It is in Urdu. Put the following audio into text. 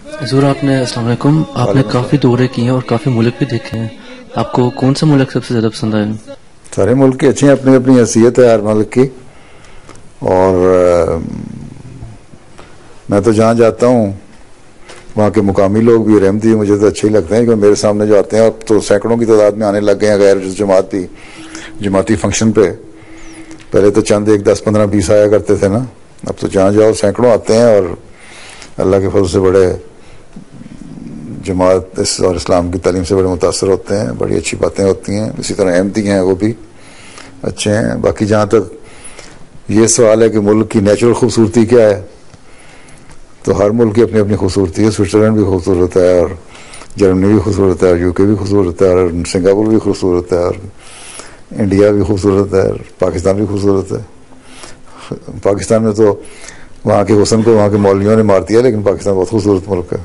حضور آپ نے السلام علیکم، آپ نے کافی دورے کیے ہیں اور کافی ملک بھی دیکھے ہیں، آپ کو کون سا ملک سب سے زیادہ پسند آیا؟ سارے ملک کی اچھی اپنی اپنی حیثیت ہے ہر ملک کی، اور میں تو جہاں جاتا ہوں وہاں کے مقامی لوگ بھی رحمتی مجھے تو اچھے ہی لگتے ہیں، کیونکہ میرے سامنے جو آتے ہیں اب تو سینکڑوں کی تعداد میں آنے لگ گئے ہیں غیر جماعتی فنکشن پہ۔ پہلے تو چند 1 10 15 20 آیا کرتے تھے نا، اب تو جہاں جاؤ سینکڑوں آتے ہیں، اور اللہ کے فضل سے بڑے جماعت اور اسلام کی تعلیم سے بڑے متاثر ہوتے ہیں، بڑی اچھی باتیں ہوتی ہیں۔ اسی طرح احمدی ہیں وہ بھی اچھے ہیں۔ باقی جہاں تک یہ سوال ہے کہ ملک کی نیچرل خوبصورتی کیا ہے، تو ہر ملک کی اپنی اپنی خوبصورتی ہے۔ سوئٹزرلینڈ بھی خوبصورت ہے، اور جرمنی بھی خوبصورت ہے، اور UK بھی خوبصورت ہے، اور سنگاپور بھی خوبصورت ہے، اور انڈیا بھی خوبصورت ہے، اور پاکستان بھی خوبصورت ہے۔ پاکستان میں تو وہاں کے حسن کو وہاں کے مولویوں نے مار دیا، لیکن پاکستان بہت خوبصورت ملک ہے۔